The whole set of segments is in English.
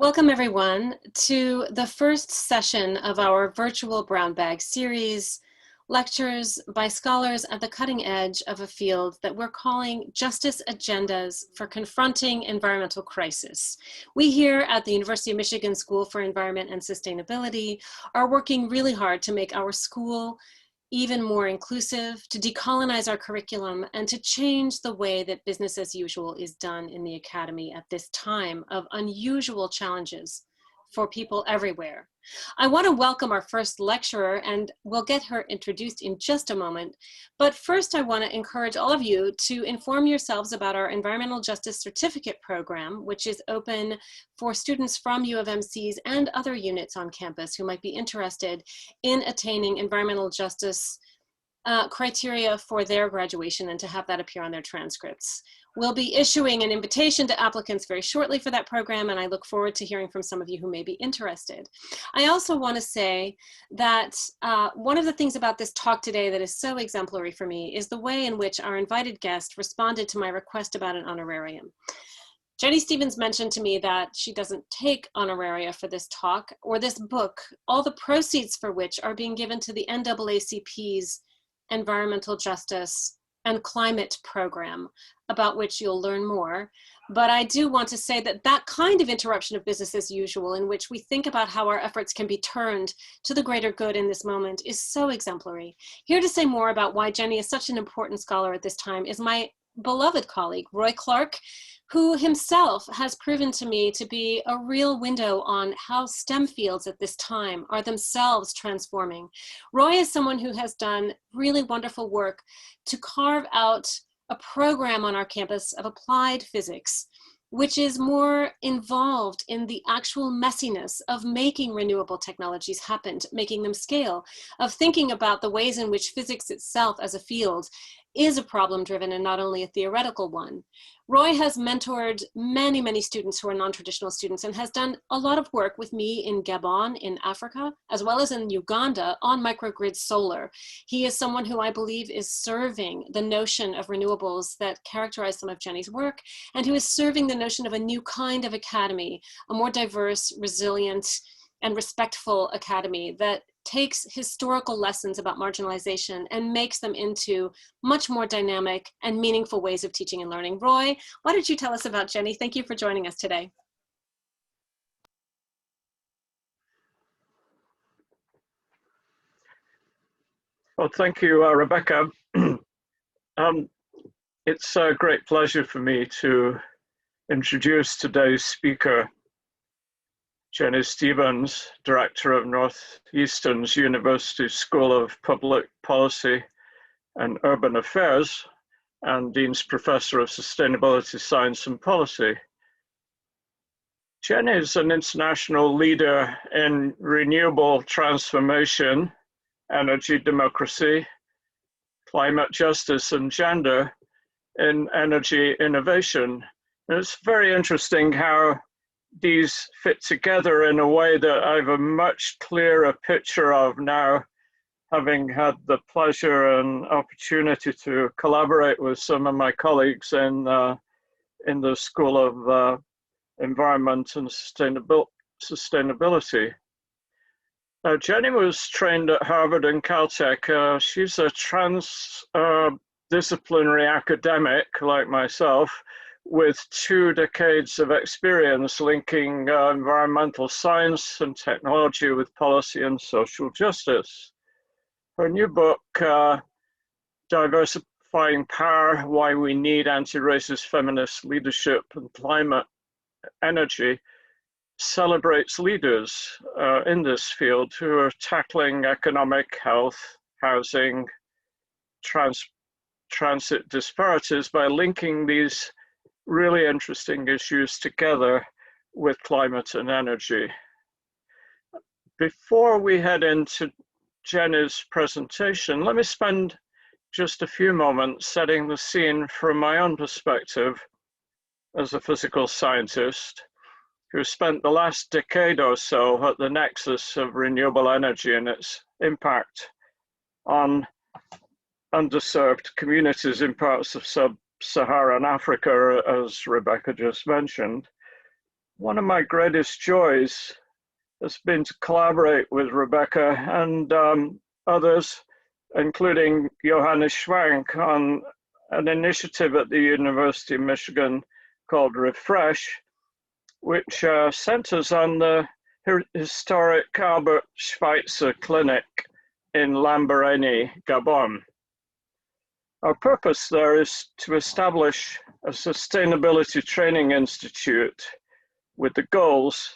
Welcome everyone to the first session of our virtual brown bag series, lectures by scholars at the cutting edge of a field that we're calling Justice Agendas for Confronting Environmental Crisis. We here at the University of Michigan School for Environment and Sustainability are working really hard to make our school even more inclusive, to decolonize our curriculum, and to change the way that business as usual is done in the academy at this time of unusual challenges for people everywhere. I want to welcome our first lecturer, and we'll get her introduced in just a moment. But first, I want to encourage all of you to inform yourselves about our Environmental Justice Certificate Program, which is open for students from U of MCs and other units on campus who might be interested in attaining environmental justice criteria for their graduation and to have that appear on their transcripts. We'll be issuing an invitation to applicants very shortly for that program, and I look forward to hearing from some of you who may be interested. I also want to say that one of the things about this talk today that is so exemplary for me is the way in which our invited guest responded to my request about an honorarium. Jennie Stevens mentioned to me that she doesn't take honoraria for this talk or this book, all the proceeds for which are being given to the NAACP's Environmental Justice and Climate Program, about which you'll learn more. But I do want to say that that kind of interruption of business as usual, in which we think about how our efforts can be turned to the greater good in this moment, is so exemplary. Here to say more about why Jennie is such an important scholar at this time is my beloved colleague, Roy Clarke, who himself has proven to me to be a real window on how STEM fields at this time are themselves transforming. Roy is someone who has done really wonderful work to carve out a program on our campus of applied physics, which is more involved in the actual messiness of making renewable technologies happen, making them scale, of thinking about the ways in which physics itself as a field is a problem-driven and not only a theoretical one. Roy has mentored many, many students who are non-traditional students and has done a lot of work with me in Gabon in Africa, as well as in Uganda on microgrid solar. He is someone who I believe is serving the notion of renewables that characterize some of Jennie's work, and who is serving the notion of a new kind of academy, a more diverse, resilient, and respectful academy that takes historical lessons about marginalization and makes them into much more dynamic and meaningful ways of teaching and learning. Roy, why don't you tell us about Jennie? Thank you for joining us today. Well, thank you, Rebecca. It's a great pleasure for me to introduce today's speaker, Jennie Stevens, Director of Northeastern's University School of Public Policy and Urban Affairs, and Dean's Professor of Sustainability Science and Policy. Jennie is an international leader in renewable transformation, energy democracy, climate justice, and gender in energy innovation. And it's very interesting how these fit together in a way that I have a much clearer picture of now, having had the pleasure and opportunity to collaborate with some of my colleagues in the School of Environment and Sustainability. Jennie was trained at Harvard and Caltech. She's a transdisciplinary academic like myself, with 2 decades of experience linking environmental science and technology with policy and social justice. Her new book, Diversifying Power, Why We Need Anti-Racist Feminist Leadership and Climate Energy, celebrates leaders in this field who are tackling economic, health, housing, transit disparities by linking these really interesting issues together with climate and energy. Before we head into Jennie's presentation, let me spend just a few moments setting the scene from my own perspective as a physical scientist who spent the last decade or so at the nexus of renewable energy and its impact on underserved communities in parts of sub-Saharan Africa, as Rebecca just mentioned. one of my greatest joys has been to collaborate with Rebecca and others, including Johannes Schwank, on an initiative at the University of Michigan called Refresh, which centers on the historic Albert Schweitzer Clinic in Lambaréné, Gabon. Our purpose there is to establish a sustainability training institute with the goals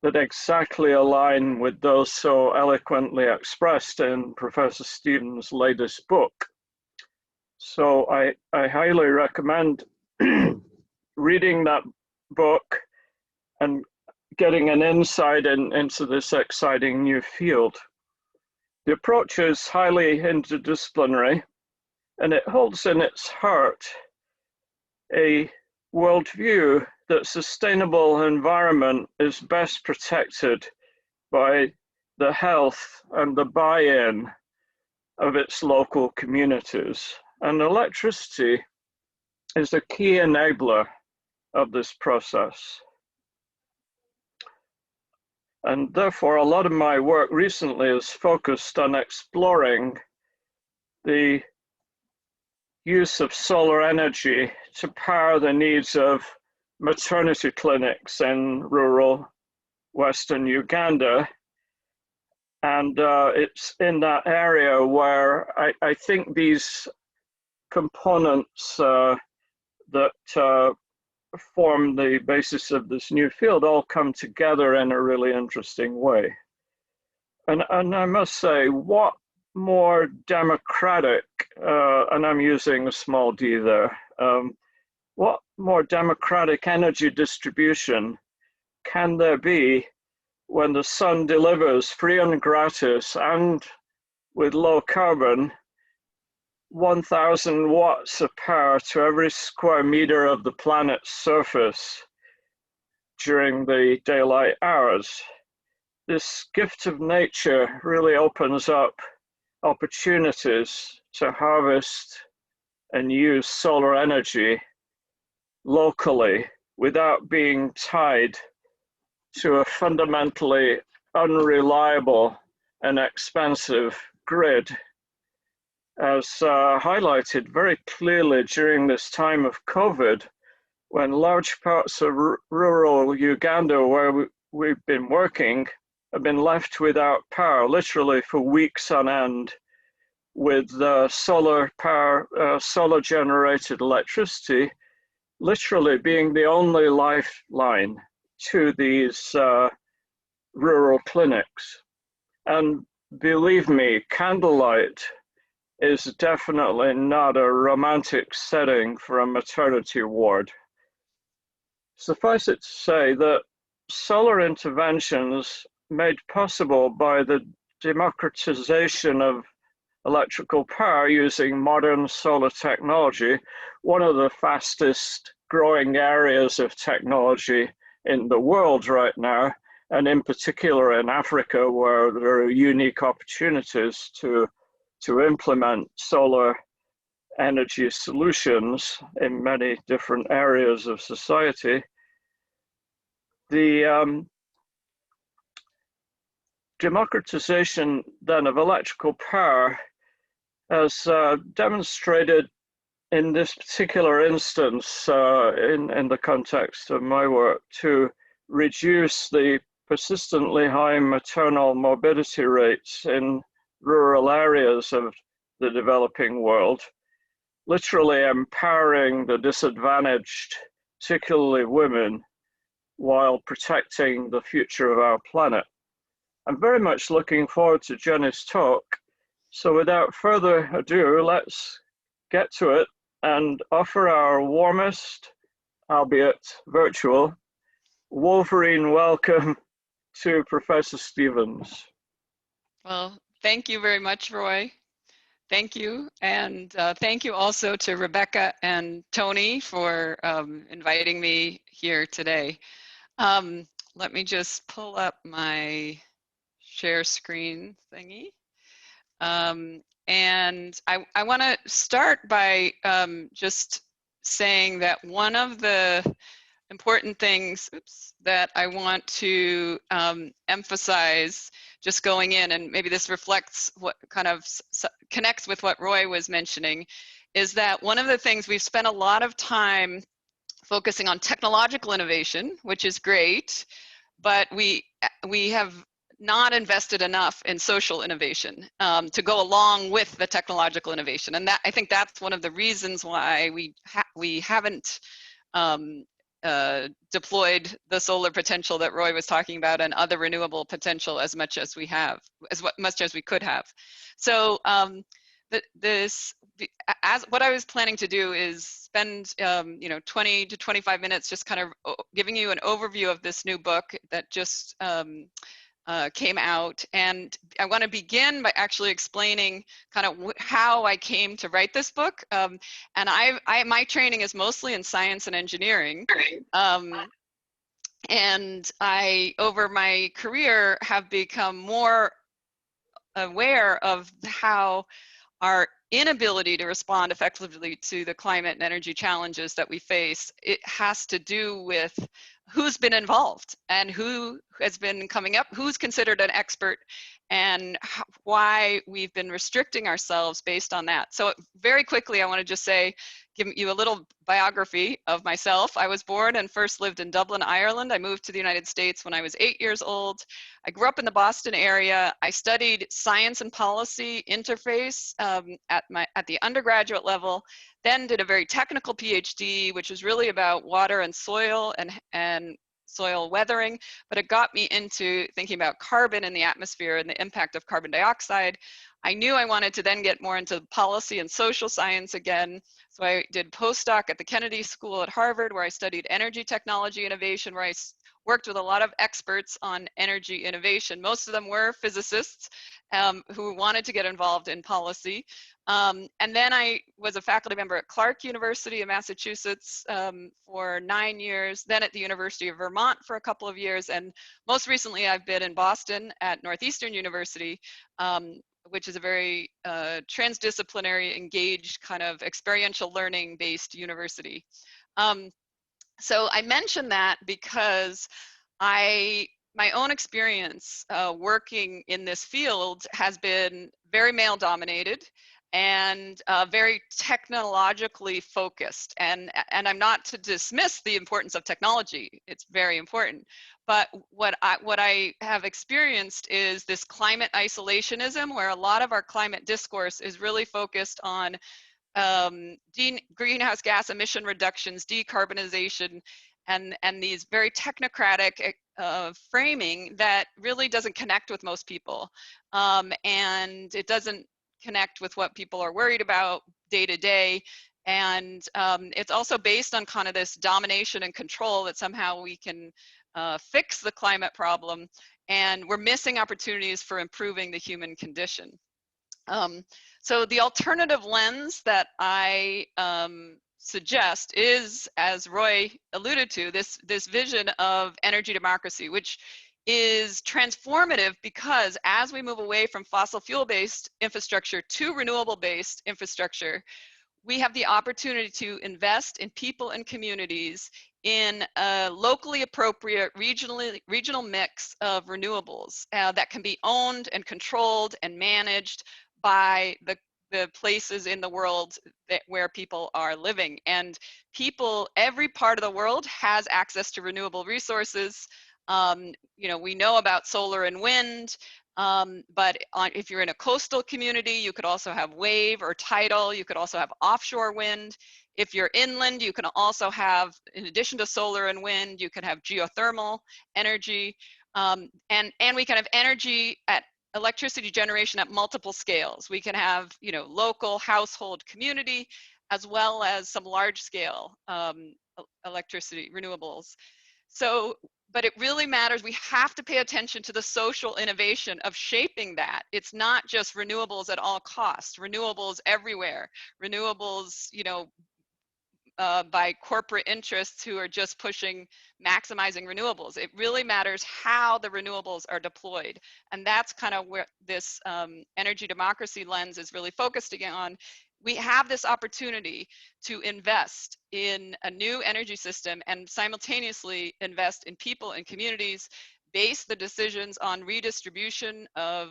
that exactly align with those so eloquently expressed in Professor Stevens' latest book. So I highly recommend reading that book and getting an insight into this exciting new field. The approach is highly interdisciplinary, and it holds in its heart a worldview that sustainable environment is best protected by the health and the buy-in of its local communities. And electricity is a key enabler of this process. And therefore, a lot of my work recently is focused on exploring the use of solar energy to power the needs of maternity clinics in rural Western Uganda. And it's in that area where I think these components that form the basis of this new field all come together in a really interesting way. And I must say, what more democratic, and I'm using a small d there, what more democratic energy distribution can there be when the sun delivers free and gratis and with low carbon 1,000 watts of power to every square meter of the planet's surface during the daylight hours? This gift of nature really opens up opportunities to harvest and use solar energy locally without being tied to a fundamentally unreliable and expensive grid, as highlighted very clearly during this time of COVID, when large parts of rural Uganda where we've been working have been left without power, literally for weeks on end, with solar power, solar generated electricity, literally being the only lifeline to these rural clinics. And believe me, candlelight is definitely not a romantic setting for a maternity ward. Suffice it to say that solar interventions made possible by the democratization of electrical power using modern solar technology, one of the fastest growing areas of technology in the world right now, and in particular in Africa, where there are unique opportunities to implement solar energy solutions in many different areas of society. The democratization then of electrical power has demonstrated in this particular instance, in the context of my work, to reduce the persistently high maternal morbidity rates in rural areas of the developing world, literally empowering the disadvantaged, particularly women, while protecting the future of our planet. I'm very much looking forward to Jennie's talk. So without further ado, let's get to it and offer our warmest, albeit virtual, Wolverine welcome to Professor Stevens. Well, thank you very much, Roy. Thank you. And thank you also to Rebecca and Tony for inviting me here today. Let me just pull up my share screen thingy. And I want to start by just saying that one of the important things that I want to emphasize just going in, and maybe this reflects what kind of connects with what Roy was mentioning, is that one of the things we've spent a lot of time focusing on technological innovation, which is great, but we have not invested enough in social innovation to go along with the technological innovation, and that I think that's one of the reasons why we haven't deployed the solar potential that Roy was talking about and other renewable potential as much as we have, much as we could have. So what I was planning to do is spend 20 to 25 minutes just kind of giving you an overview of this new book that just came out, and I want to begin by actually explaining kind of how I came to write this book. And my training is mostly in science and engineering, and I, over my career, have become more aware of how our inability to respond effectively to the climate and energy challenges that we face, it has to do with who's been involved and who has been coming up, who's considered an expert, and why we've been restricting ourselves based on that. So very quickly, I want to just say, give you a little biography of myself. I was born and first lived in Dublin, Ireland. I moved to the United States when I was 8 years old. I grew up in the Boston area. I studied science and policy interface at the undergraduate level, then did a very technical PhD, which was really about water and soil and soil weathering, but it got me into thinking about carbon in the atmosphere and the impact of carbon dioxide. I knew I wanted to then get more into policy and social science again, so I did postdoc at the Kennedy School at Harvard, where I studied energy technology innovation, where I worked with a lot of experts on energy innovation. Most of them were physicists who wanted to get involved in policy. And then I was a faculty member at Clarke University in Massachusetts for 9 years, then at the University of Vermont for a couple of years, and most recently I've been in Boston at Northeastern University, which is a very transdisciplinary, engaged, kind of experiential learning based university. So I mention that because my own experience working in this field has been very male dominated and very technologically focused. And I'm not to dismiss the importance of technology, it's very important. But what I have experienced is this climate isolationism, where a lot of our climate discourse is really focused on greenhouse gas emission reductions, decarbonization, and these very technocratic framing that really doesn't connect with most people. And it doesn't connect with what people are worried about day to day. And it's also based on kind of this domination and control that somehow we can fix the climate problem, and we're missing opportunities for improving the human condition. So the alternative lens that I suggest is, as Roy alluded to, this vision of energy democracy, which is transformative because as we move away from fossil fuel-based infrastructure to renewable-based infrastructure, we have the opportunity to invest in people and communities in a locally appropriate regional mix of renewables that can be owned and controlled and managed by the places in the world where people are living. And people, every part of the world has access to renewable resources. We know about solar and wind, but if you're in a coastal community, you could also have wave or tidal. You could also have offshore wind. If you're inland, you can also have, in addition to solar and wind, you can have geothermal energy, and we can have energy at electricity generation at multiple scales. We can have, local household community, as well as some large scale electricity renewables. So, but it really matters. We have to pay attention to the social innovation of shaping that. It's not just renewables at all costs, renewables everywhere, renewables, by corporate interests who are just pushing maximizing renewables. It really matters how the renewables are deployed. And that's kind of where this energy democracy lens is really focusing on, we have this opportunity to invest in a new energy system and simultaneously invest in people and communities, base the decisions on redistribution of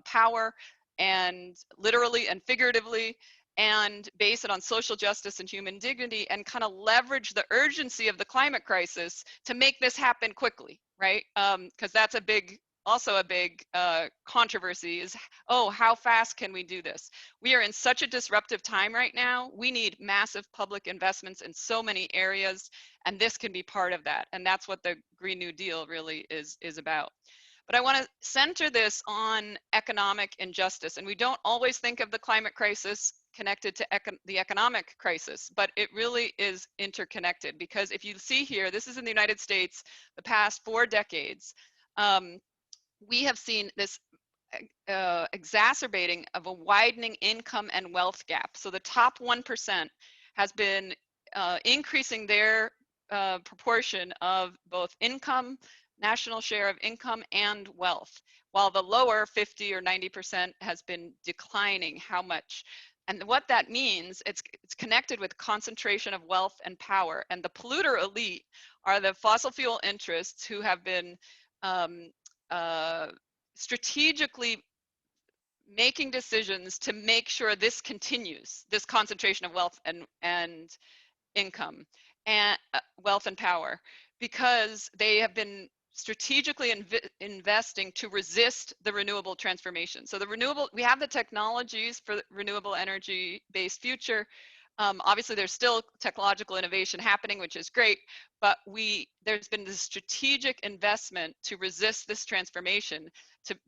power, and literally and figuratively, and base it on social justice and human dignity, and kind of leverage the urgency of the climate crisis to make this happen quickly, right? Because that's a big, also a big controversy is, oh, how fast can we do this? We are in such a disruptive time right now. We need massive public investments in so many areas, and this can be part of that. And that's what the Green New Deal really is about. But I want to center this on economic injustice. And we don't always think of the climate crisis connected to the economic crisis, but it really is interconnected, because if you see here, this is in the United States, the past 4 decades, we have seen this exacerbating of a widening income and wealth gap. So the top 1% has been increasing their proportion of both income, national share of income, and wealth, while the lower 50 or 90% has been declining. How much? And what that means, it's connected with concentration of wealth and power. And the polluter elite are the fossil fuel interests who have been strategically making decisions to make sure this continues, this concentration of wealth and income and wealth and power, because they have been strategically investing to resist the renewable transformation. So the renewable, we have the technologies for renewable energy based future. Obviously there's still technological innovation happening, which is great, but there's been this strategic investment to resist this transformation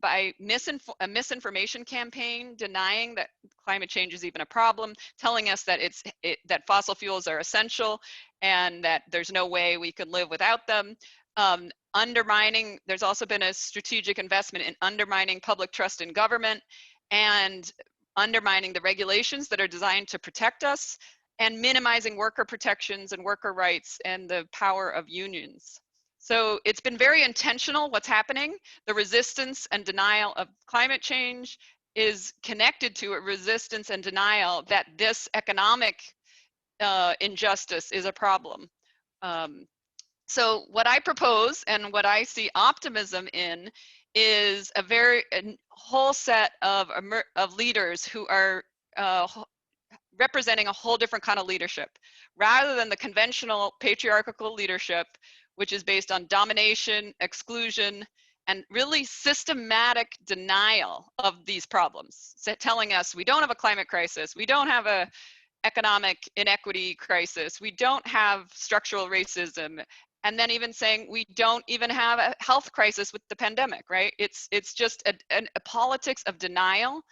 by a misinformation campaign, denying that climate change is even a problem, telling us that that fossil fuels are essential and that there's no way we could live without them. Undermining, there's also been a strategic investment in undermining public trust in government and undermining the regulations that are designed to protect us, and minimizing worker protections and worker rights and the power of unions. So it's been very intentional what's happening. The resistance and denial of climate change is connected to a resistance and denial that this economic injustice is a problem. So what I propose and what I see optimism in is a whole set of leaders who are representing a whole different kind of leadership, rather than the conventional patriarchal leadership, which is based on domination, exclusion, and really systematic denial of these problems. So telling us we don't have a climate crisis, we don't have a economic inequity crisis, we don't have structural racism, and then even saying we don't even have a health crisis with the pandemic, right? It's just a politics of denial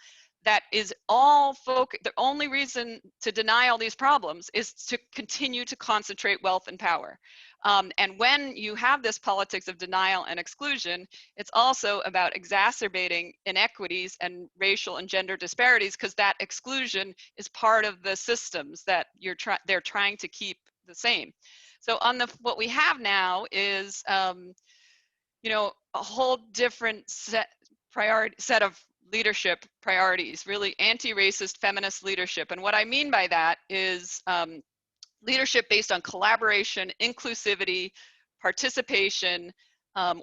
that is all focused. The only reason to deny all these problems is to continue to concentrate wealth and power. And when you have this politics of denial and exclusion, it's also about exacerbating inequities and racial and gender disparities, because that exclusion is part of the systems that they're trying to keep the same. So what we have now is, you know, a whole different set of leadership priorities, really anti-racist feminist leadership. And what I mean by that is leadership based on collaboration, inclusivity, participation.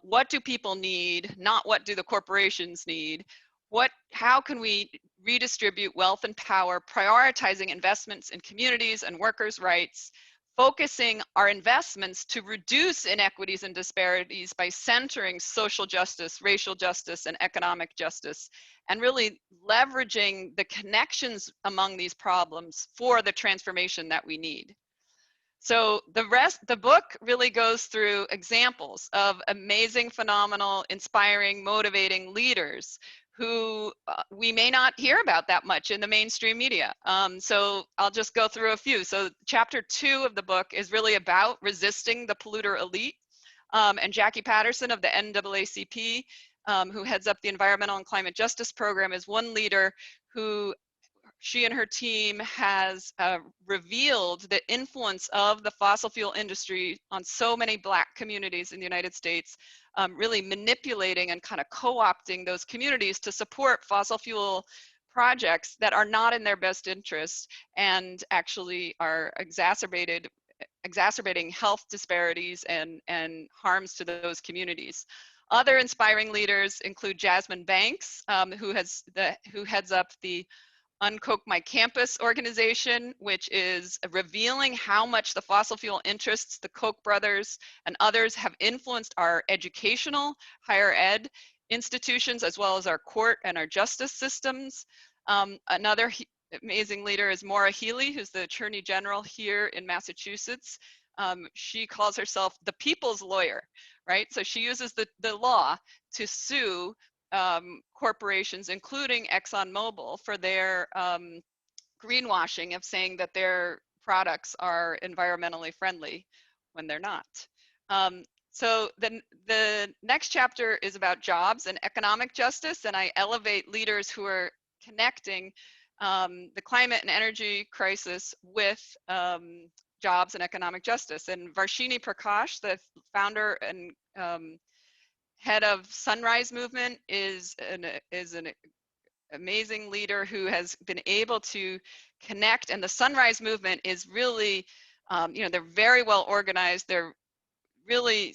What do people need, not what do the corporations need? How can we redistribute wealth and power, prioritizing investments in communities and workers' rights, focusing our investments to reduce inequities and disparities by centering social justice, racial justice, and economic justice, and really leveraging the connections among these problems for the transformation that we need. So the book really goes through examples of amazing, phenomenal, inspiring, motivating leaders who we may not hear about that much in the mainstream media. So I'll just go through a few. So chapter 2 of the book is really about resisting the polluter elite. And Jackie Patterson of the NAACP, who heads up the Environmental and Climate Justice Program, is one leader who she and her team has revealed the influence of the fossil fuel industry on so many Black communities in the United States, really manipulating and kind of co-opting those communities to support fossil fuel projects that are not in their best interest and actually are exacerbating health disparities and harms to those communities. Other inspiring leaders include Jasmine Banks, who heads up the Uncoke My Campus organization, which is revealing how much the fossil fuel interests, the Koch brothers and others, have influenced our educational, higher ed institutions, as well as our court and our justice systems. Another amazing leader is Maura Healey, who's the Attorney General here in Massachusetts. She calls herself the people's lawyer, right? So she uses the law to sue corporations, including ExxonMobil, for their greenwashing of saying that their products are environmentally friendly when they're not. So the next chapter is about jobs and economic justice, and I elevate leaders who are connecting the climate and energy crisis with jobs and economic justice. And Varshini Prakash, the founder and head of Sunrise Movement, is an amazing leader who has been able to connect. And the Sunrise Movement is really, they're very well organized. They're really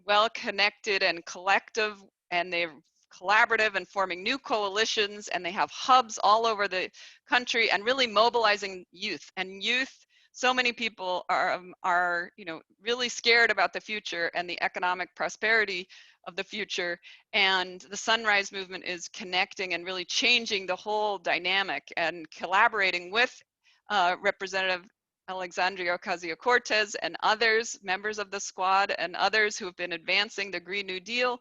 well connected and collective, and they're collaborative and forming new coalitions, and they have hubs all over the country and really mobilizing youth. And youth, so many people are really scared about the future and the economic prosperity of the future, and the Sunrise Movement is connecting and really changing the whole dynamic and collaborating with Representative Alexandria Ocasio-Cortez and others, members of the squad and others who have been advancing the Green New Deal,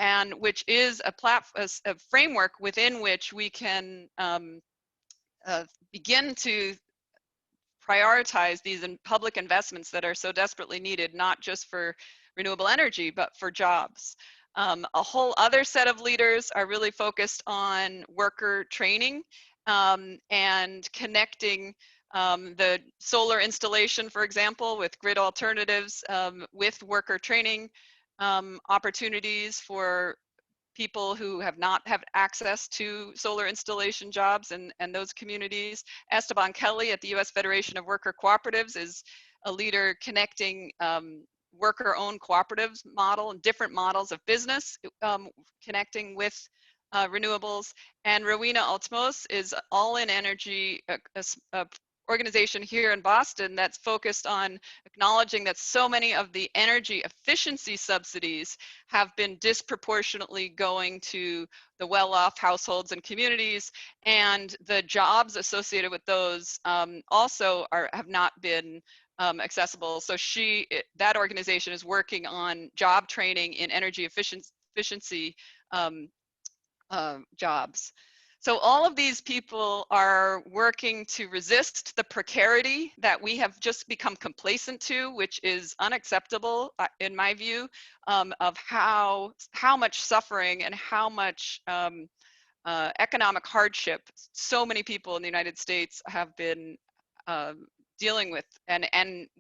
and which is a framework within which we can begin to prioritize these public investments that are so desperately needed, not just for renewable energy, but for jobs. A whole other set of leaders are really focused on worker training and connecting the solar installation, for example, with grid alternatives, with worker training opportunities for people who have not had access to solar installation jobs and those communities. Esteban Kelly at the U.S. Federation of Worker Cooperatives is a leader connecting worker-owned cooperatives model and different models of business, connecting with renewables. And Rowena Altmos is All in Energy, a organization here in Boston that's focused on acknowledging that so many of the energy efficiency subsidies have been disproportionately going to the well-off households and communities, and the jobs associated with those also have not been accessible. So that organization is working on job training in energy efficiency jobs. So all of these people are working to resist the precarity that we have just become complacent to, which is unacceptable in my view, of how much suffering and how much economic hardship so many people in the United States have been dealing with, and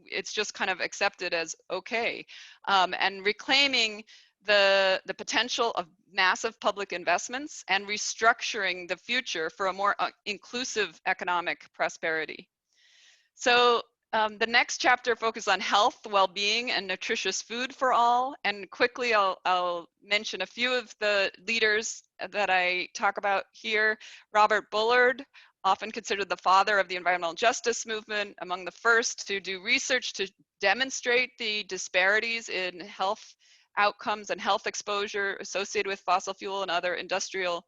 it's just kind of accepted as okay, and reclaiming the potential of massive public investments and restructuring the future for a more inclusive economic prosperity. So the next chapter focuses on health, well-being, and nutritious food for all. And quickly, I'll mention a few of the leaders that I talk about here. Robert Bullard, often considered the father of the environmental justice movement, among the first to do research to demonstrate the disparities in health outcomes and health exposure associated with fossil fuel and other industrial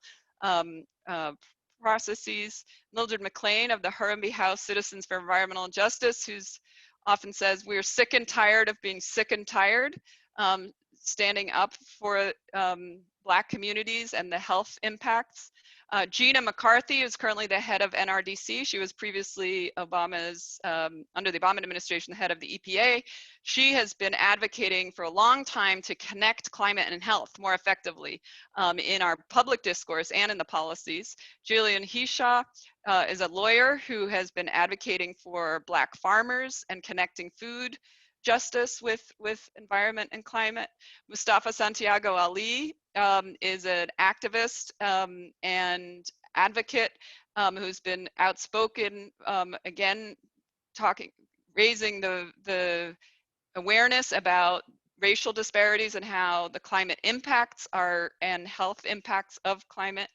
processes. Mildred McLean of the Harambee House Citizens for Environmental Justice, who's often says, we're sick and tired of being sick and tired, standing up for Black communities and the health impacts. Gina McCarthy is currently the head of NRDC. She was previously Obama's, under the Obama administration, the head of the EPA. She has been advocating for a long time to connect climate and health more effectively in our public discourse and in the policies. Julian Hishaw is a lawyer who has been advocating for Black farmers and connecting food justice with environment and climate. Mustafa Santiago Ali is an activist and advocate who's been outspoken, again, raising the awareness about racial disparities and how the climate impacts and health impacts of climate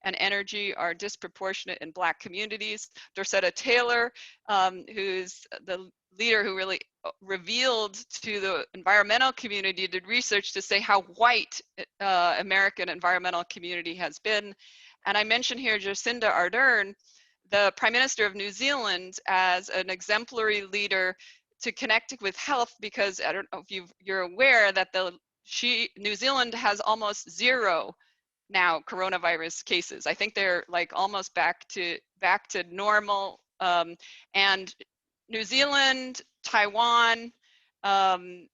and energy are disproportionate in Black communities. Dorcetta Taylor, who's the leader who really revealed to the environmental community, did research to say how white American environmental community has been. And I mentioned here Jacinda Ardern, the Prime Minister of New Zealand, as an exemplary leader to connect with health, because I don't know if you're aware that New Zealand has almost zero now coronavirus cases. I think they're like almost back to normal. And New Zealand, Taiwan,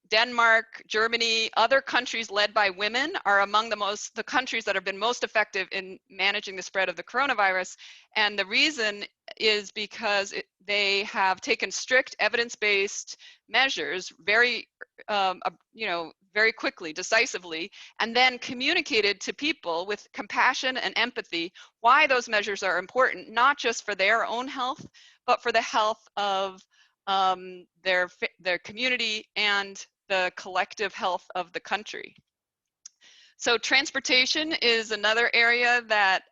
Denmark, Germany, other countries led by women are among the countries that have been most effective in managing the spread of the coronavirus. And the reason is because they have taken strict evidence-based measures very, very quickly, decisively, and then communicated to people with compassion and empathy why those measures are important, not just for their own health, but for the health of their community and the collective health of the country. So transportation is another area that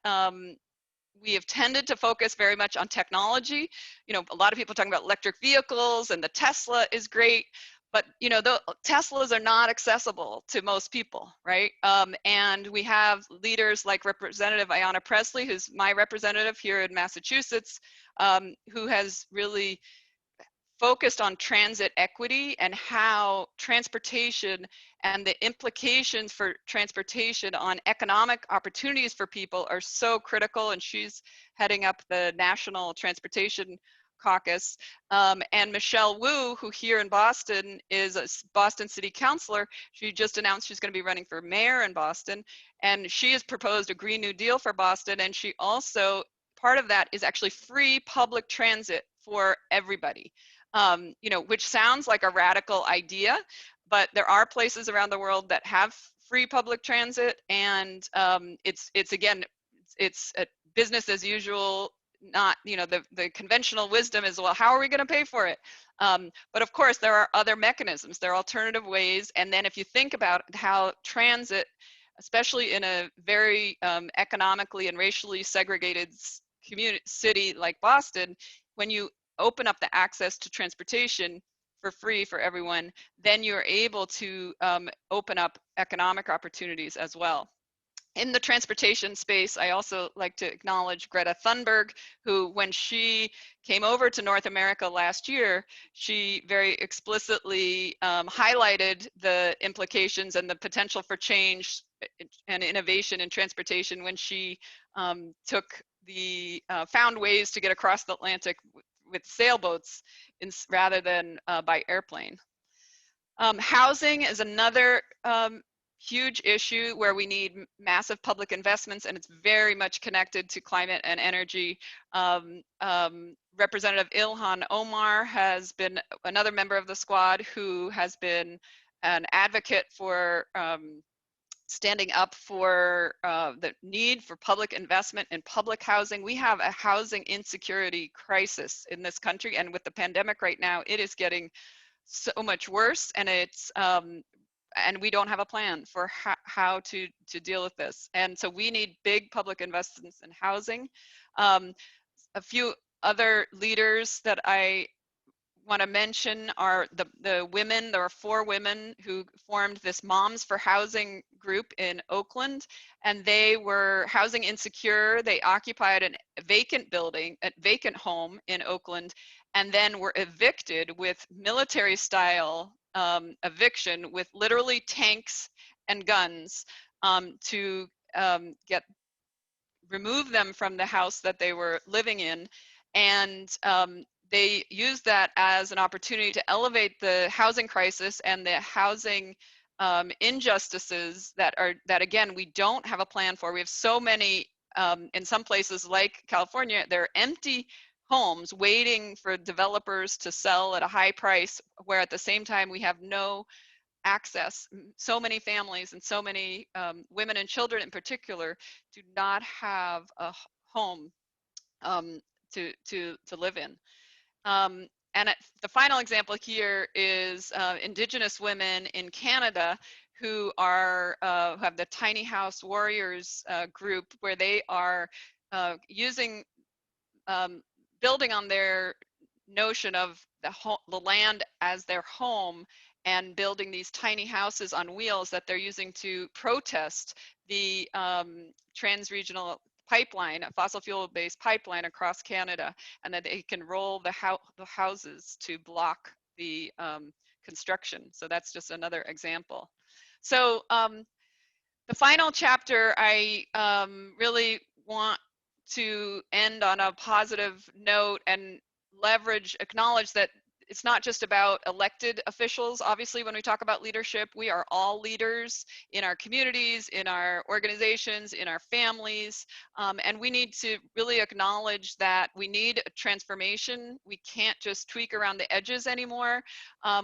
we have tended to focus very much on technology. You know, a lot of people talking about electric vehicles, and the Tesla is great, but you know, the Teslas are not accessible to most people, right? And we have leaders like Representative Ayanna Pressley, who's my representative here in Massachusetts, who has really focused on transit equity and how transportation and the implications for transportation on economic opportunities for people are so critical. And she's heading up the National Transportation Caucus. And Michelle Wu, who here in Boston is a Boston City Councilor, she just announced she's going to be running for mayor in Boston. And she has proposed a Green New Deal for Boston. And she also, part of that is actually free public transit for everybody. You know, which sounds like a radical idea, but there are places around the world that have free public transit, and it's again, it's a business as usual. Not, you know, the conventional wisdom is, well, how are we going to pay for it? But of course, there are other mechanisms. There are alternative ways, and then if you think about how transit, especially in a very economically and racially segregated city like Boston, when you open up the access to transportation for free for everyone, then you're able to open up economic opportunities as well. In the transportation space, I also like to acknowledge Greta Thunberg, who, when she came over to North America last year, she very explicitly highlighted the implications and the potential for change and innovation in transportation when she found ways to get across the Atlantic with sailboats rather than by airplane. Housing is another huge issue where we need massive public investments, and it's very much connected to climate and energy. Representative Ilhan Omar has been another member of the squad who has been an advocate for standing up for the need for public investment in public housing. We have a housing insecurity crisis in this country, and with the pandemic right now, it is getting so much worse, and it's and we don't have a plan for how to deal with this. And so we need big public investments in housing. A few other leaders that I want to mention are the women. There are 4 women who formed this Moms for Housing group in Oakland, and they were housing insecure. They occupied a vacant building, a vacant home in Oakland, and then were evicted with military style eviction with literally tanks and guns to remove them from the house that they were living in. And they used that as an opportunity to elevate the housing crisis and the housing injustices that again, we don't have a plan for. We have so many, in some places like California, there are empty homes waiting for developers to sell at a high price, where at the same time we have no access. So many families and so many women and children in particular do not have a home to live in. And the final example here is Indigenous women in Canada who are who have the Tiny House Warriors group, where they are using building on their notion of the land as their home, and building these tiny houses on wheels that they're using to protest the trans-regional pipeline, a fossil fuel-based pipeline across Canada, and that they can roll the houses to block the construction. So that's just another example. So the final chapter, I really want to end on a positive note and acknowledge that it's not just about elected officials. Obviously, when we talk about leadership, we are all leaders in our communities, in our organizations, in our families, and we need to really acknowledge that we need a transformation. We can't just tweak around the edges anymore.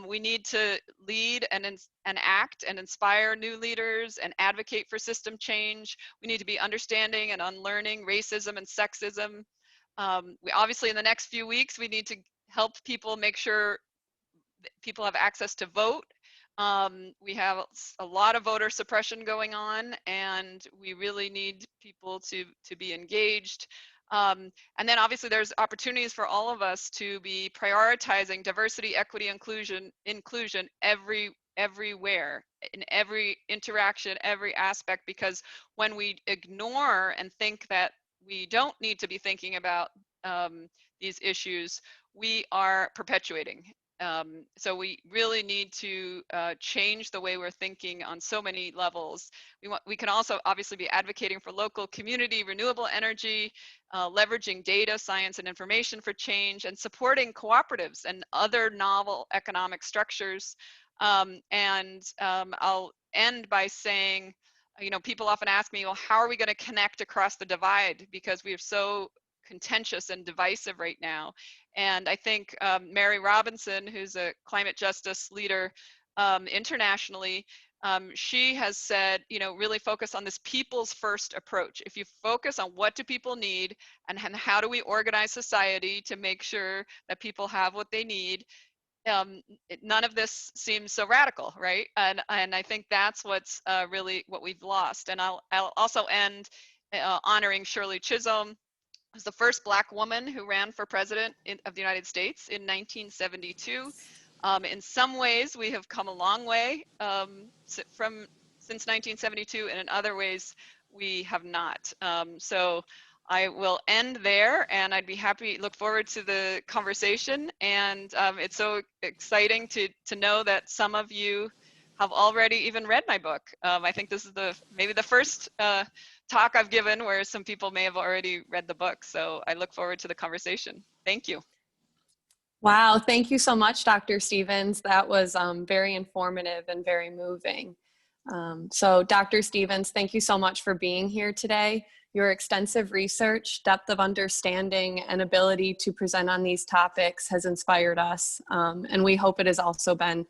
We need to lead and act and inspire new leaders and advocate for system change. We need to be understanding and unlearning racism and sexism. We obviously, in the next few weeks, we need to help people make sure that people have access to vote. We have a lot of voter suppression going on, and we really need people to be engaged. And then obviously there's opportunities for all of us to be prioritizing diversity, equity, inclusion everywhere, in every interaction, every aspect, because when we ignore and think that we don't need to be thinking about these issues, we are perpetuating. So we really need to change the way we're thinking on so many levels. We can also obviously be advocating for local community renewable energy, leveraging data, science, and information for change, and supporting cooperatives and other novel economic structures. I'll end by saying, you know, people often ask me, well, how are we going to connect across the divide? Because we are so contentious and divisive right now. And I think Mary Robinson, who's a climate justice leader internationally, she has said, you know, really focus on this people's first approach. If you focus on what do people need and how do we organize society to make sure that people have what they need, none of this seems so radical, right? And I think that's what's really what we've lost. And I'll also end honoring Shirley Chisholm, who's the first Black woman who ran for president of the United States in 1972. In some ways, we have come a long way since 1972, and in other ways, we have not. So I will end there, and I'd be happy, look forward to the conversation. And it's so exciting to know that some of you have already even read my book. I think this is maybe the first talk I've given where some people may have already read the book. So I look forward to the conversation. Thank you. Wow, thank you so much, Dr. Stevens. That was very informative and very moving. So Dr. Stevens, thank you so much for being here today. Your extensive research, depth of understanding, and ability to present on these topics has inspired us, and we hope it has also been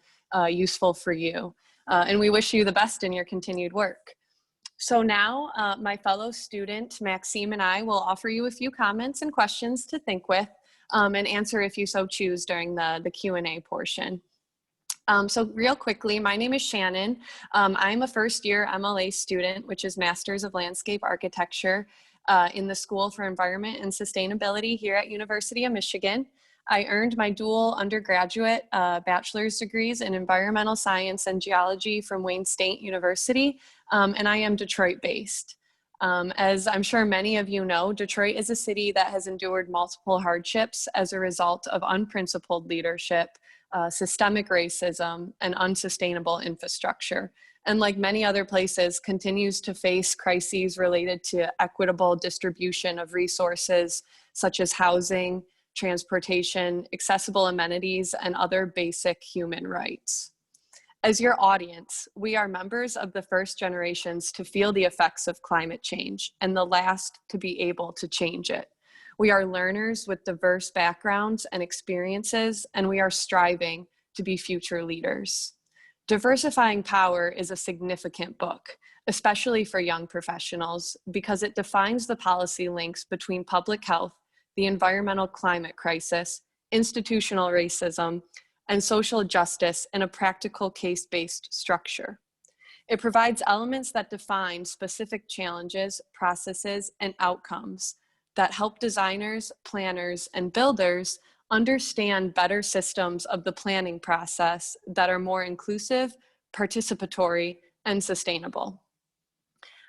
useful for you. And we wish you the best in your continued work. So now my fellow student, Maxime, and I will offer you a few comments and questions to think with and answer if you so choose during the Q&A portion. So real quickly, my name is Shannon. I'm a first-year MLA student, which is Masters of Landscape Architecture in the School for Environment and Sustainability here at University of Michigan. I earned my dual undergraduate bachelor's degrees in environmental science and geology from Wayne State University, and I am Detroit-based. As I'm sure many of you know, Detroit is a city that has endured multiple hardships as a result of unprincipled leadership, systemic racism, and unsustainable infrastructure. And like many other places, continues to face crises related to equitable distribution of resources such as housing, transportation, accessible amenities, and other basic human rights. As your audience, we are members of the first generations to feel the effects of climate change and the last to be able to change it. We are learners with diverse backgrounds and experiences, and we are striving to be future leaders. Diversifying Power is a significant book, especially for young professionals, because it defines the policy links between public health, the environmental climate crisis, institutional racism, and social justice in a practical case-based structure. It provides elements that define specific challenges, processes, and outcomes that help designers, planners, and builders understand better systems of the planning process that are more inclusive, participatory, and sustainable.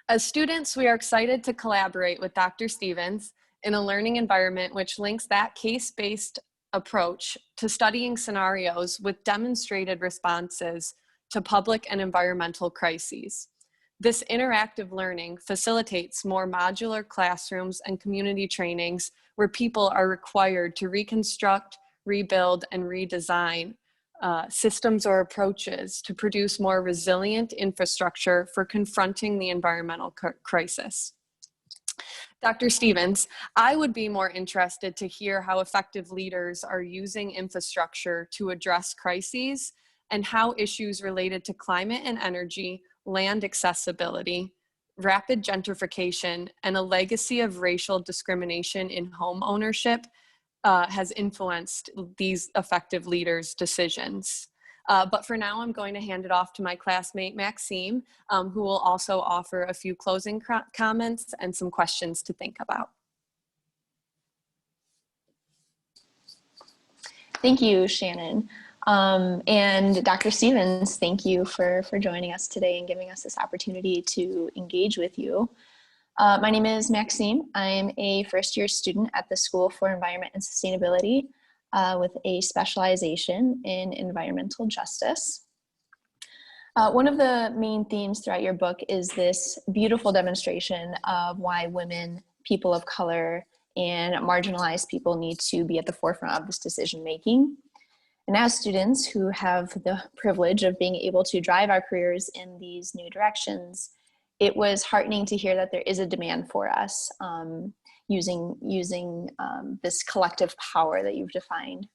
As students, we are excited to collaborate with Dr. Stevens in a learning environment which links that case-based approach to studying scenarios with demonstrated responses to public and environmental crises. This interactive learning facilitates more modular classrooms and community trainings where people are required to reconstruct, rebuild, and redesign systems or approaches to produce more resilient infrastructure for confronting the environmental crisis. Dr. Stevens, I would be more interested to hear how effective leaders are using infrastructure to address crises and how issues related to climate and energy, land accessibility, rapid gentrification, and a legacy of racial discrimination in home ownership has influenced these effective leaders' decisions. But for now, I'm going to hand it off to my classmate, Maxime, who will also offer a few closing comments and some questions to think about. Thank you, Shannon. And Dr. Stevens, thank you for joining us today and giving us this opportunity to engage with you. My name is Maxime. I'm a first-year student at the School for Environment and Sustainability with a specialization in environmental justice. One of the main themes throughout your book is this beautiful demonstration of why women, people of color, and marginalized people need to be at the forefront of this decision-making. And as students who have the privilege of being able to drive our careers in these new directions, it was heartening to hear that there is a demand for us using this collective power that you've defined.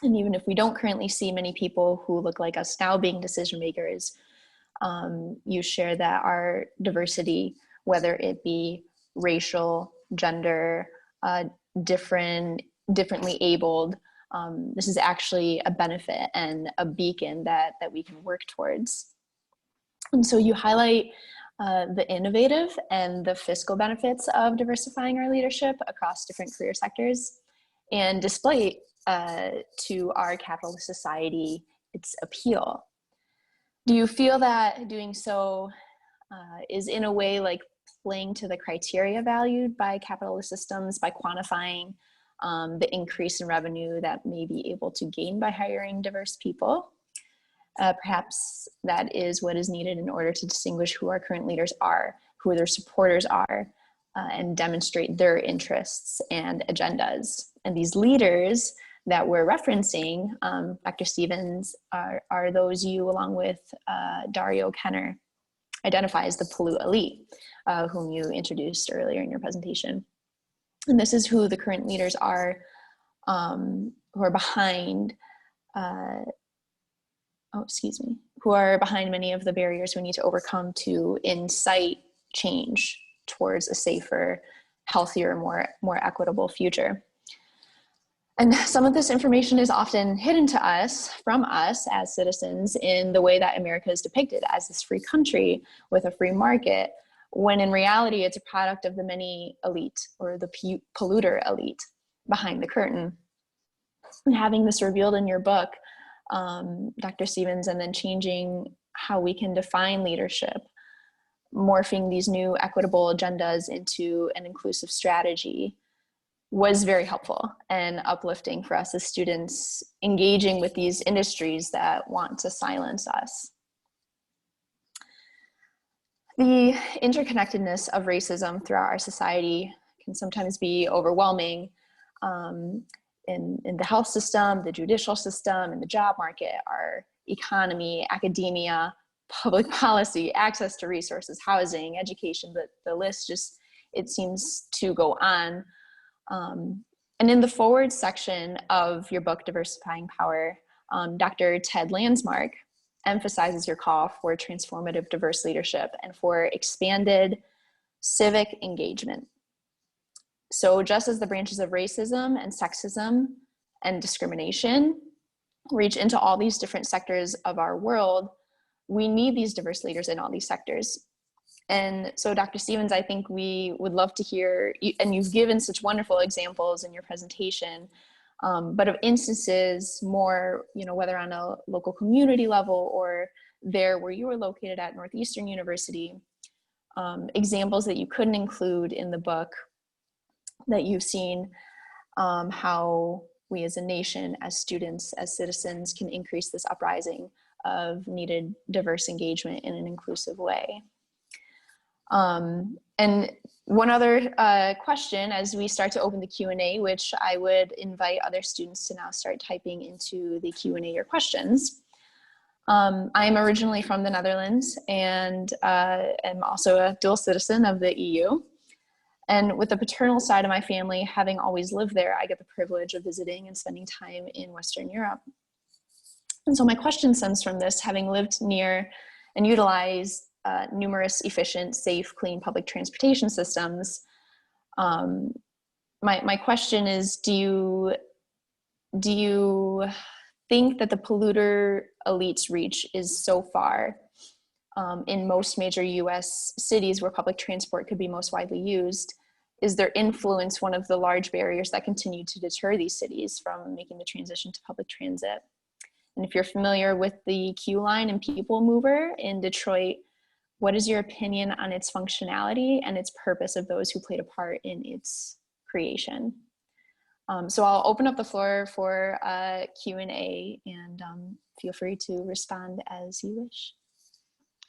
And even if we don't currently see many people who look like us now being decision makers, you share that our diversity, whether it be racial, gender, differently abled, this is actually a benefit and a beacon that we can work towards. And so you highlight the innovative and the fiscal benefits of diversifying our leadership across different career sectors and display to our capitalist society its appeal. Do you feel that doing so is in a way like playing to the criteria valued by capitalist systems by quantifying the increase in revenue that may be able to gain by hiring diverse people? Perhaps that is what is needed in order to distinguish who our current leaders are, who their supporters are, and demonstrate their interests and agendas. And these leaders that we're referencing, Dr. Stevens, are those you, along with Dario Kenner, identify as the pollute elite, whom you introduced earlier in your presentation. And this is who the current leaders are, who are behind who are behind many of the barriers we need to overcome to incite change towards a safer, healthier, more equitable future. And some of this information is often hidden to us, from us as citizens, in the way that America is depicted as this free country with a free market, when in reality it's a product of the many elite, or the polluter elite, behind the curtain. And having this revealed in your book, Dr. Stevens, and then changing how we can define leadership, morphing these new equitable agendas into an inclusive strategy, was very helpful and uplifting for us as students engaging with these industries that want to silence us. The interconnectedness of racism throughout our society can sometimes be overwhelming. In the health system, the judicial system, and the job market, our economy, academia, public policy, access to resources, housing, education, the list just, it seems to go on. And in the forward section of your book, Diversifying Power, Dr. Ted Landsmark emphasizes your call for transformative diverse leadership and for expanded civic engagement. So just as the branches of racism and sexism and discrimination reach into all these different sectors of our world, we need these diverse leaders in all these sectors. And so, Dr. Stevens, I think we would love to hear, and you've given such wonderful examples in your presentation, but of instances more, whether on a local community level or there where you were located at Northeastern University, examples that you couldn't include in the book that you've seen, how we as a nation, as students, as citizens can increase this uprising of needed diverse engagement in an inclusive way. And one other question as we start to open the Q&A, which I would invite other students to now start typing into the Q&A your questions. I'm originally from the Netherlands and am also a dual citizen of the EU. And with the paternal side of my family, having always lived there, I get the privilege of visiting and spending time in Western Europe. And so my question stems from this, having lived near and utilized numerous efficient, safe, clean public transportation systems. My question is, do you think that the polluter elite's reach is so far in most major US cities where public transport could be most widely used? Is their influence one of the large barriers that continue to deter these cities from making the transition to public transit? And if you're familiar with the Q line and People Mover in Detroit, what is your opinion on its functionality and its purpose of those who played a part in its creation? So I'll open up the floor for Q&A, and feel free to respond as you wish.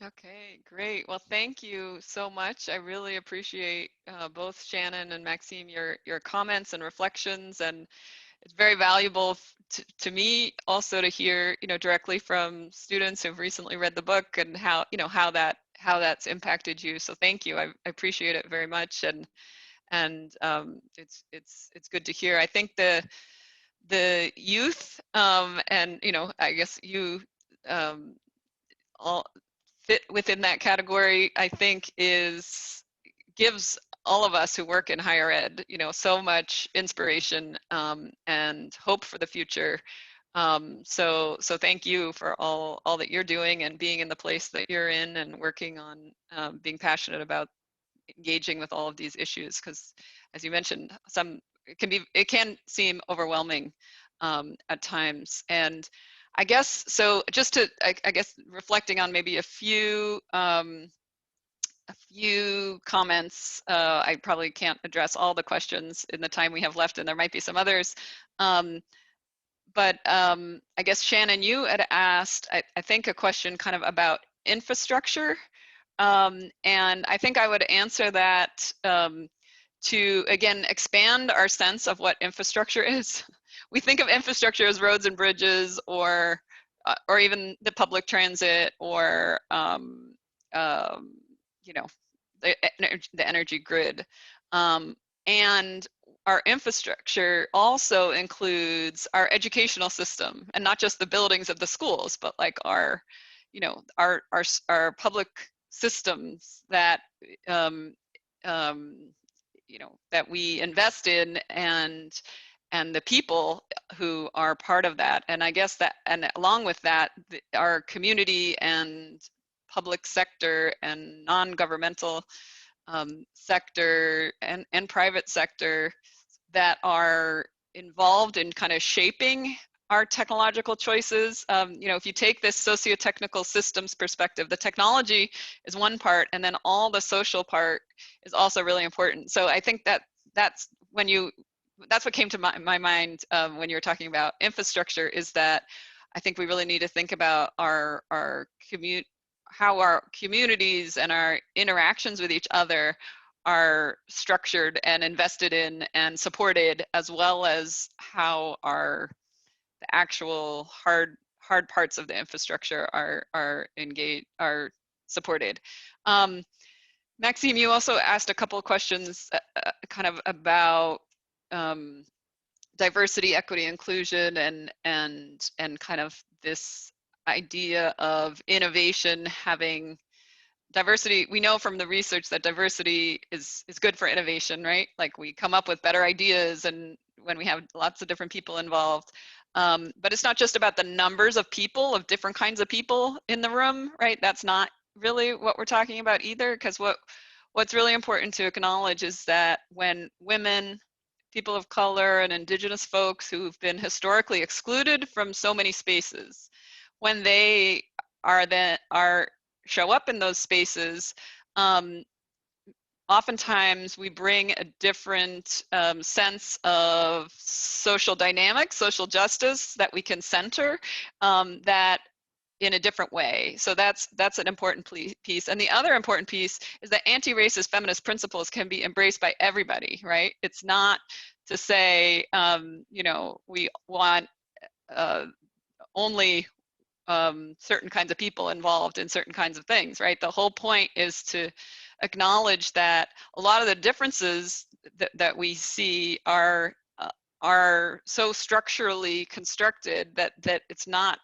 Okay, great. Well, thank you so much. I really appreciate both Shannon and Maxime, your comments and reflections, and it's very valuable to me also to hear, directly from students who've recently read the book and how that's impacted you. So thank you. I appreciate it very much, and it's good to hear. I think the youth and I guess you all fit within that category, I think gives all of us who work in higher ed, so much inspiration and hope for the future. So thank you for all that you're doing and being in the place that you're in and working on being passionate about engaging with all of these issues, because as you mentioned, it can seem overwhelming at times. And I guess, so just to, I guess, reflecting on maybe a few comments. I probably can't address all the questions in the time we have left, and there might be some others. But I guess, Shannon, you had asked, I think, a question kind of about infrastructure. And I think I would answer that to, again, expand our sense of what infrastructure is. We think of infrastructure as roads and bridges, or even the public transit, or the energy grid. And our infrastructure also includes our educational system, and not just the buildings of the schools, but like our public systems that that we invest in, and the people who are part of that. And I guess that, and along with that, our community and public sector and non-governmental sector and private sector that are involved in kind of shaping our technological choices. If you take this socio-technical systems perspective, the technology is one part, and then all the social part is also really important. So I think that's what came to my mind when you were talking about infrastructure, is that I think we really need to think about how our communities and our interactions with each other are structured and invested in and supported, as well as how the actual hard parts of the infrastructure are supported. Maxime, you also asked a couple of questions kind of about diversity, equity, inclusion, and kind of this idea of innovation having diversity. We know from the research that diversity is good for innovation, right? Like we come up with better ideas and when we have lots of different people involved. But it's not just about the numbers of people, of different kinds of people in the room, right? That's not really what we're talking about either, because what's really important to acknowledge is that when women, people of color, and indigenous folks who've been historically excluded from so many spaces, when they show up in those spaces, oftentimes we bring a different sense of social dynamics, social justice that we can center that in a different way. So that's an important piece. And the other important piece is that anti-racist feminist principles can be embraced by everybody, right? It's not to say, you know, we want only certain kinds of people involved in certain kinds of things, right? The whole point is to acknowledge that a lot of the differences that we see are so structurally constructed that it's not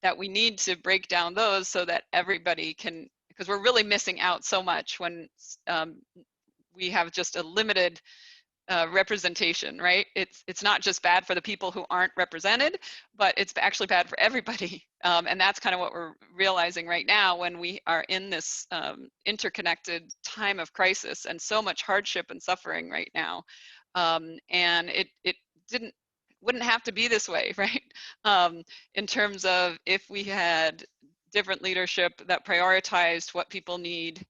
that we need to break down those so that everybody can, because we're really missing out so much when we have just a limited representation, right? It's not just bad for the people who aren't represented, but it's actually bad for everybody. And that's kind of what we're realizing right now when we are in this interconnected time of crisis and so much hardship and suffering right now. And it wouldn't have to be this way, right? In terms of if we had different leadership that prioritized what people need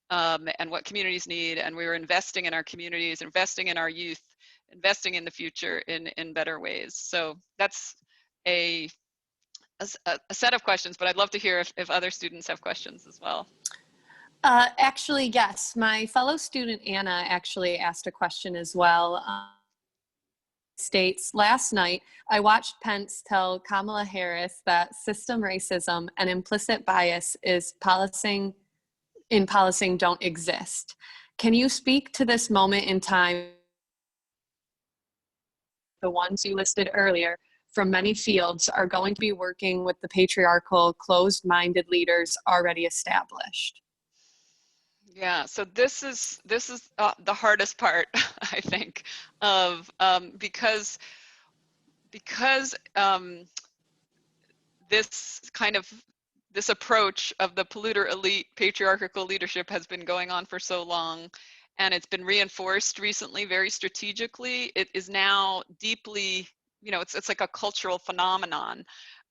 and what communities need, and we were investing in our communities, investing in our youth, investing in the future in better ways. So that's a set of questions, but I'd love to hear if other students have questions as well. Actually, yes. My fellow student Anna actually asked a question as well. States, last night, I watched Pence tell Kamala Harris that system racism and implicit bias in policing don't exist. Can you speak to this moment in time? The ones you listed earlier from many fields are going to be working with the patriarchal, closed-minded leaders already established. Yeah, so this is the hardest part, I think, of because this approach of the polluter elite patriarchal leadership has been going on for so long, and it's been reinforced recently very strategically. It is now deeply, you know, it's like a cultural phenomenon,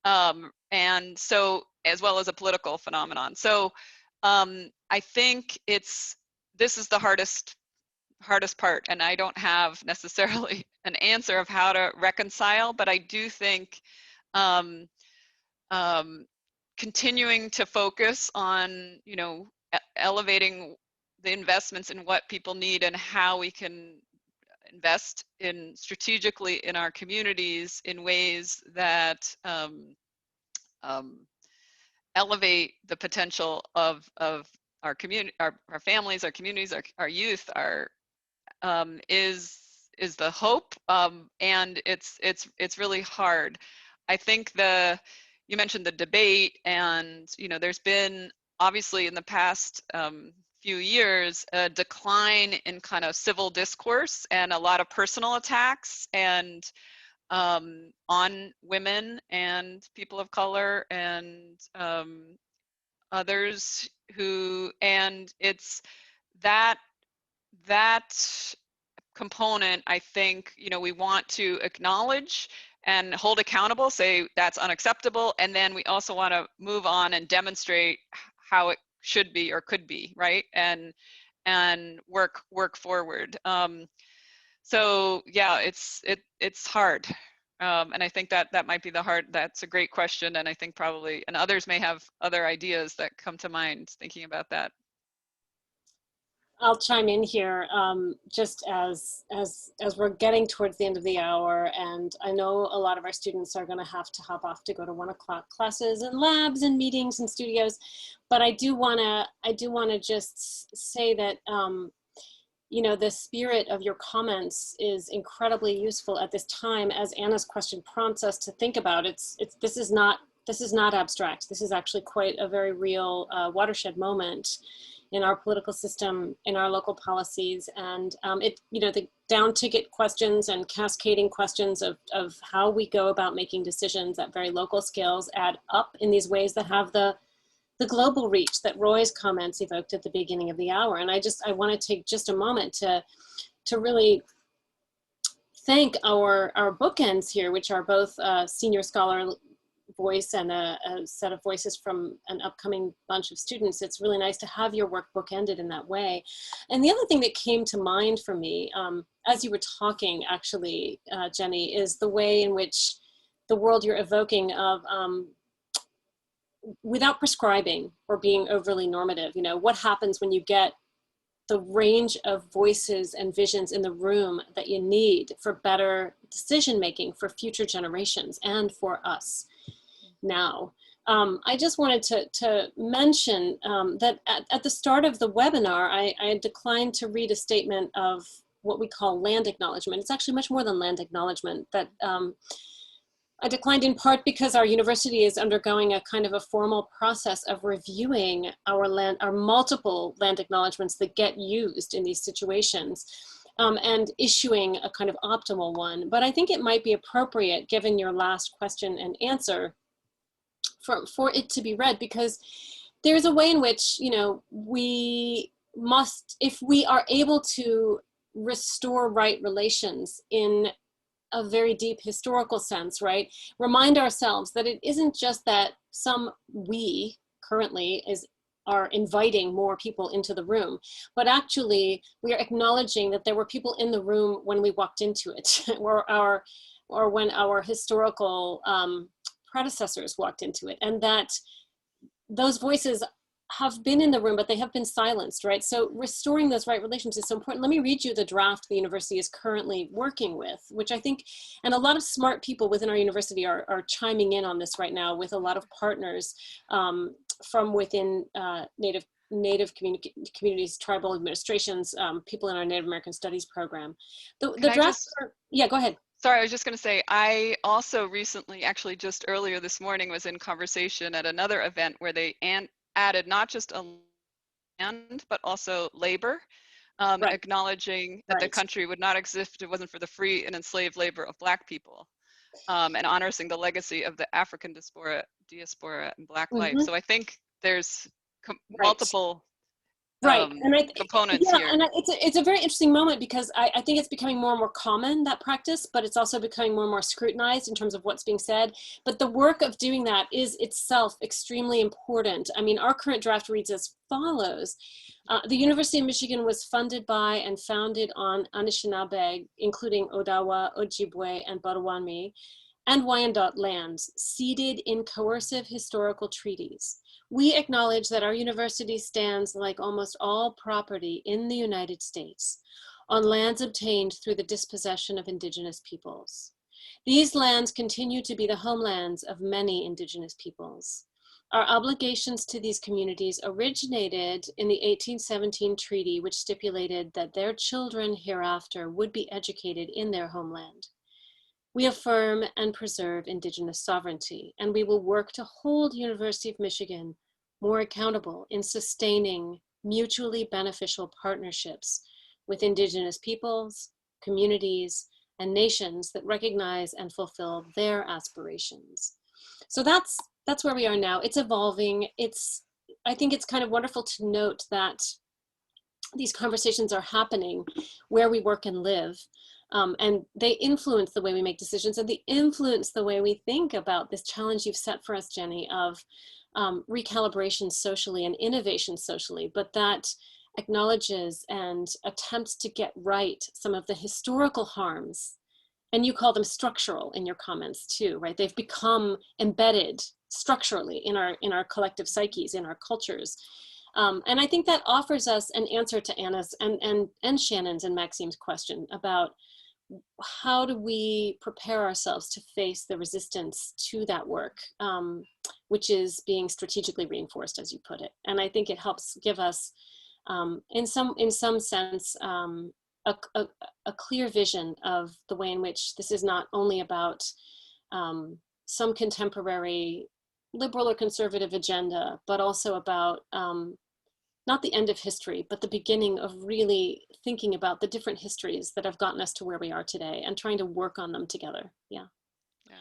and so as well as a political phenomenon. So I think this is the hardest part, and I don't have necessarily an answer of how to reconcile, but I do think continuing to focus on, you know, elevating the investments in what people need and how we can invest in strategically in our communities in ways that elevate the potential of our community, our families, our communities, our youth, is the hope, and it's really hard. I think you mentioned the debate, and you know, there's been obviously in the past few years a decline in kind of civil discourse and a lot of personal attacks and on women and people of color and others who, and it's that component, I think, you know, we want to acknowledge and hold accountable, say that's unacceptable, and then we also want to move on and demonstrate how it should be or could be, right? And work forward. So yeah, it's hard. And I think that might be that's a great question, and I think probably, and others may have other ideas that come to mind thinking about that. I'll chime in here, just as we're getting towards the end of the hour, and I know a lot of our students are going to hop off to go to 1 o'clock classes and labs and meetings and studios, but I do want to just say that you know, the spirit of your comments is incredibly useful at this time, as Anna's question prompts us to think about. This is not abstract. This is actually quite a very real watershed moment in our political system, in our local policies, and you know, the down ticket questions and cascading questions of how we go about making decisions at very local scales add up in these ways that have the global reach that Roy's comments evoked at the beginning of the hour. And I want to take just a moment to really thank our bookends here, which are both a senior scholar voice and a set of voices from an upcoming bunch of students. It's really nice to have your work bookended in that way. And the other thing that came to mind for me, as you were talking actually, Jennie, is the way in which the world you're evoking of, without prescribing or being overly normative, you know, what happens when you get the range of voices and visions in the room that you need for better decision making for future generations and for us now. I just wanted to mention that at the start of the webinar, I declined to read a statement of what we call land acknowledgement. It's actually much more than land acknowledgement. That I declined in part because our university is undergoing a kind of a formal process of reviewing our multiple land acknowledgements that get used in these situations, and issuing a kind of optimal one. But I think it might be appropriate, given your last question and answer, for it to be read, because there's a way in which, you know, we must, if we are able to restore right relations in a very deep historical sense, right? Remind ourselves that it isn't just that we currently are inviting more people into the room, but actually we are acknowledging that there were people in the room when we walked into it, or when our historical predecessors walked into it, and that those voices have been in the room, but they have been silenced, right? So restoring those right relations is so important. Let me read you the draft the university is currently working with, which I think, and a lot of smart people within our university are chiming in on this right now with a lot of partners from within Native communities, tribal administrations, people in our Native American Studies program. The draft, yeah, go ahead. Sorry, I was just going to say, I also recently, actually just earlier this morning, was in conversation at another event where they added not just a land, but also labor, Right. acknowledging that the country would not exist if it wasn't for the free and enslaved labor of Black people, and honoring the legacy of the African diaspora and Black life. So I think there's multiple components here. And it's a very interesting moment, because I think it's becoming more and more common, that practice, but it's also becoming more and more scrutinized in terms of what's being said. But the work of doing that is itself extremely important. I mean, our current draft reads as follows. The University of Michigan was funded by and founded on Anishinaabe, including Odawa, Ojibwe, and Potawatomi, and Wyandot lands, ceded in coercive historical treaties. We acknowledge that our university stands, like almost all property in the United States, on lands obtained through the dispossession of indigenous peoples. These lands continue to be the homelands of many indigenous peoples. Our obligations to these communities originated in the 1817 treaty, which stipulated that their children hereafter would be educated in their homeland. We affirm and preserve indigenous sovereignty, and we will work to hold University of Michigan more accountable in sustaining mutually beneficial partnerships with indigenous peoples, communities, and nations that recognize and fulfill their aspirations. So that's where we are now. It's evolving. I think it's kind of wonderful to note that these conversations are happening where we work and live. And they influence the way we make decisions, and they influence the way we think about this challenge you've set for us, Jennie, of recalibration socially and innovation socially, but that acknowledges and attempts to get right some of the historical harms. And you call them structural in your comments too, right? They've become embedded structurally in our collective psyches, in our cultures. And I think that offers us an answer to Anna's and Shannon's and Maxime's question about how do we prepare ourselves to face the resistance to that work, which is being strategically reinforced, as you put it. And I think it helps give us in some sense, a clear vision of the way in which this is not only about some contemporary liberal or conservative agenda, but also about not the end of history, but the beginning of really thinking about the different histories that have gotten us to where we are today and trying to work on them together. Yeah. Yeah.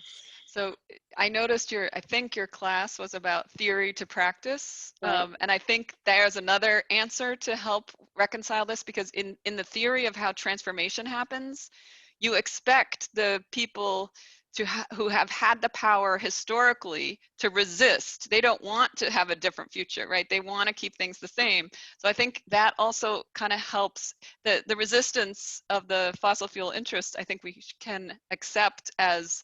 So I noticed I think your class was about theory to practice. Right. And I think there's another answer to help reconcile this, because in the theory of how transformation happens, you expect the people who have had the power historically to resist. They don't want to have a different future, right? They want to keep things the same. So I think that also kind of helps the resistance of the fossil fuel interest. I think we can accept as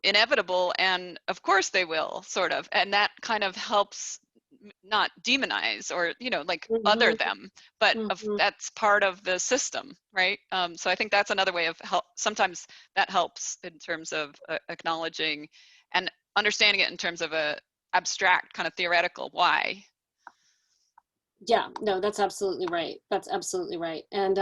inevitable, and of course they will, sort of, and that kind of helps not demonize or like other them, but that's part of the system, right? So I think that's another way of help. Sometimes that helps in terms of acknowledging and understanding it in terms of a abstract kind of theoretical why. Yeah, no, that's absolutely right. That's absolutely right. And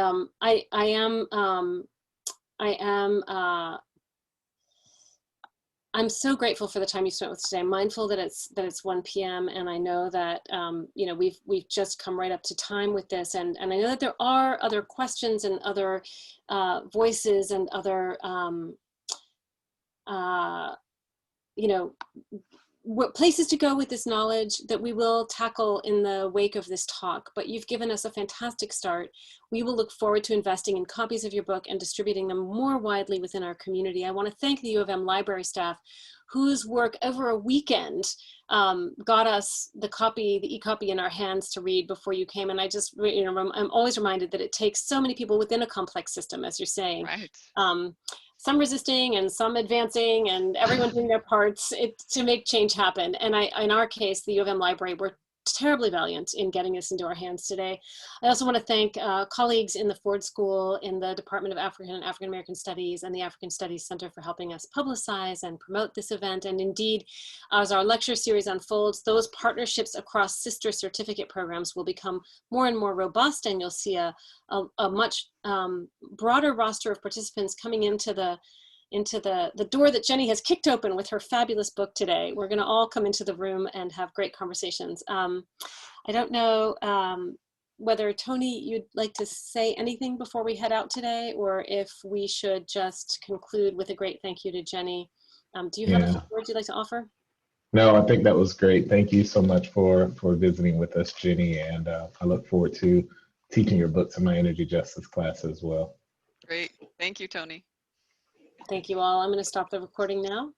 I'm so grateful for the time you spent with us today. I'm mindful that it's 1 p.m. and I know that we've just come right up to time with this, and I know that there are other questions and other voices and other places to go with this knowledge that we will tackle in the wake of this talk, but you've given us a fantastic start. We will look forward to investing in copies of your book and distributing them more widely within our community. I want to thank the U of M library staff whose work over a weekend got us the e-copy in our hands to read before you came. And I just, I'm always reminded that it takes so many people within a complex system, as you're saying. Right. Some resisting and some advancing and everyone doing their parts to make change happen. And in our case, the U of M library, we're terribly valiant in getting this into our hands today. I also want to thank colleagues in the Ford School, in the Department of African and African American Studies, and the African Studies Center for helping us publicize and promote this event. And indeed, as our lecture series unfolds, those partnerships across sister certificate programs will become more and more robust, and you'll see a much broader roster of participants coming into the door that Jennie has kicked open with her fabulous book today. We're going to all come into the room and have great conversations. I don't know whether, Tony, you'd like to say anything before we head out today, or if we should just conclude with a great thank you to Jennie. Do you have a few words you'd like to offer? No, I think that was great. Thank you so much for visiting with us, Jennie, and I look forward to teaching your books in my energy justice class as well. Great. Thank you, Tony. Thank you all. I'm going to stop the recording now.